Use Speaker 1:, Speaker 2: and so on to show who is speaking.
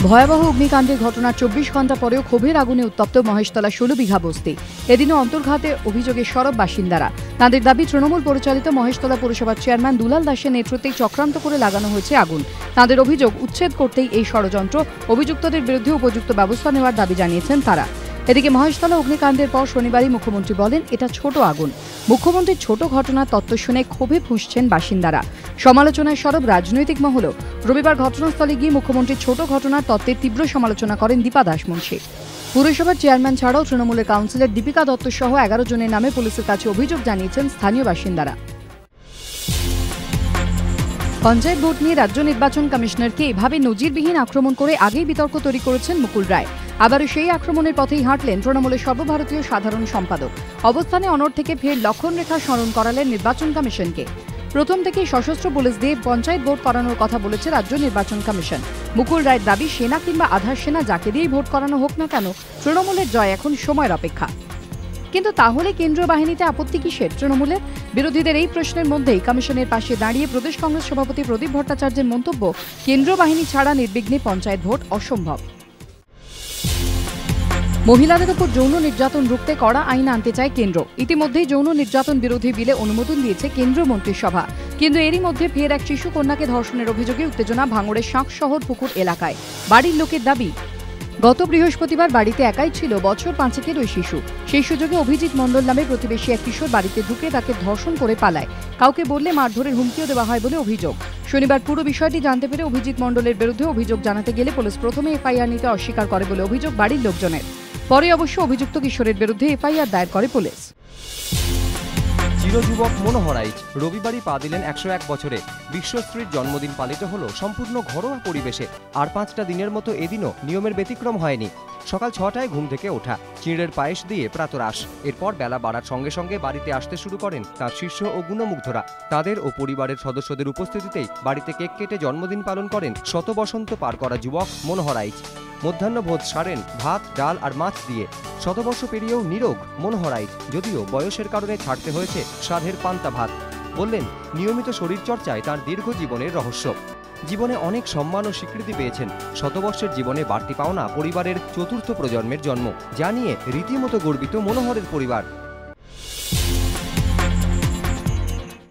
Speaker 1: ভয়াবহ অগ্নিকাণ্ডের ঘটনার ২৪ ঘণ্টা পরেও ক্ষোভের আগুনে উত্তপ্ত মহেশতলা ১৬ বিঘা বস্তি। এদিনও অন্তর্ঘাতে অভিযোগে সরব বাসিন্দারা। তাঁদের দাবি, তৃণমূল পরিচালিত মহেশতলা পুরসভার চেয়ারম্যান দুলাল দাসের নেতৃত্বেই চক্রান্ত করে লাগানো হয়েছে আগুন। তাঁদের অভিযোগ, উচ্ছেদ করতেই এই ষড়যন্ত্র। অভিযুক্তদের বিরুদ্ধে উপযুক্ত ব্যবস্থা নেওয়ার দাবি জানিয়েছেন তারা। এদিকে মহেশতলা অগ্নিকাণ্ডের পর শনিবারই মুখ্যমন্ত্রী বলেন, এটা ছোট আগুন। মুখ্যমন্ত্রীর ছোট ঘটনার তত্ত্ব শুনে ক্ষোভে ফুঁসছেন বাসিন্দারা। সমালোচনায় সরব রাজনৈতিক মহলও। রবিবার ঘটনাস্থলে গিয়ে মুখ্যমন্ত্রীর ছোট ঘটনার তত্ত্বের তীব্র সমালোচনা করেন দীপা দাসমুন্সী। পুরসভার চেয়ারম্যান ছাড়াও তৃণমূলের কাউন্সিলর দীপিকা দত্ত সহ ১১ জনের নামে পুলিশের কাছে অভিযোগ জানিয়েছেন স্থানীয় বাসিন্দারা। পঞ্চায়েত ভোট নিয়ে রাজ্য নির্বাচন কমিশনারকে এভাবে নজিরবিহীন আক্রমণ করে আগেই বিতর্ক তৈরি করেছেন মুকুল রায়। আবারও সেই আক্রমণের পথেই হাঁটলেন তৃণমূলের সর্বভারতীয় সাধারণ সম্পাদক। অবস্থানে অনড় থেকে ফের লক্ষণরেখা স্মরণ করালেন নির্বাচন কমিশনকে। প্রথম থেকেই সশস্ত্র পুলিশ দিয়ে পঞ্চায়েত ভোট করানোর কথা বলেছে রাজ্য নির্বাচন কমিশন। মুকুল রায়ের দাবি, সেনা কিংবা আধার সেনা যাকে দিয়েই ভোট করানো হোক না কেন, তৃণমূলের জয় এখন সময়ের অপেক্ষা। কিন্তু তাহলে কেন্দ্রীয় বাহিনীতে আপত্তি কিসের তৃণমূলের? বিরোধীদের এই প্রশ্নের মধ্যেই কমিশনের পাশে দাঁড়িয়ে প্রদেশ কংগ্রেস সভাপতি প্রদীপ ভট্টাচার্যের মন্তব্য, কেন্দ্রীয় বাহিনী ছাড়া নির্বিঘ্নে পঞ্চায়েত ভোট অসম্ভব। মহিলাদের উপর যৌন নির্যাতন রুখতে কড়া আইন আনতে চায় কেন্দ্র। ইতিমধ্যেই যৌন নির্যাতন বিরোধী বিলে অনুমোদন দিয়েছে কেন্দ্রীয় মন্ত্রিসভা। কিন্তু এরই মধ্যে ফের এক শিশু কন্যাকে ধর্ষণের অভিযোগে উত্তেজনা ভাঙড়ের শাঁকশহর পুকুর এলাকায়। বাড়ির লোকের দাবি, গত বৃহস্পতিবার বাড়িতে একাই ছিল বছর ৫-এর ওই শিশু। সেই সুযোগে অভিজিৎ মণ্ডল নামে প্রতিবেশী এক কিশোর বাড়িতে ঢুকে তাকে ধর্ষণ করে পালায়। কাউকে বললে মারধরের হুমকিও দেওয়া হয় বলে অভিযোগ। শনিবার পুরো বিষয়টি জানতে পেরে অভিজিৎ মণ্ডলের বিরুদ্ধে অভিযোগ জানাতে গেলে পুলিশ প্রথমে এফআইআর নিতে অস্বীকার করে বলে অভিযোগ বাড়ির লোকজনের। পরে অবশ্য অভিযুক্ত কিশোরের বিরুদ্ধে এফআইআর দায়ের করে পুলিশ।
Speaker 2: চিরযুবক মনোহরাইজ রবিবারই পা দিলেন ১০১ বছরে। বিশ্বশ্রীর জন্মদিন পালিত হলো সম্পূর্ণ ঘরোয়া পরিবেশে। আর ৫টা দিনের মতো এদিনও নিয়মের ব্যতিক্রম হয়নি। সকাল ৬টায় ঘুম থেকে ওঠা, চিঁড়ের পায়েস দিয়ে প্রাতরাশ। এরপর বেলা বাড়ার সঙ্গে সঙ্গে বাড়িতে আসতে শুরু করেন তার শিষ্য ও গুণমুগ্ধরা। তাদের ও পরিবারের সদস্যদের উপস্থিতিতেই বাড়িতে কেক কেটে জন্মদিন পালন করেন শত বসন্ত পার করা যুবক মনোহরাইজ। মধ্যাহ্নভোজ সারেন ভাত, ডাল আর মাছ দিয়ে। শতবর্ষ পেরিয়েও নিরোগ মনোহরাইজ, যদিও বয়সের কারণে ছাড়তে হয়েছে সাধের পান্তা ভাত। বললেন, নিয়মিত শরীরচর্চায় তার দীর্ঘ জীবনের রহস্য। জীবনে অনেক সম্মান ও স্বীকৃতি পেয়েছেন। শতবর্ষের জীবনে বাড়তি পাওনা পরিবারের চতুর্থ প্রজন্মের জন্ম, যা নিয়ে রীতিমতো গর্বিত মনোহরের পরিবার।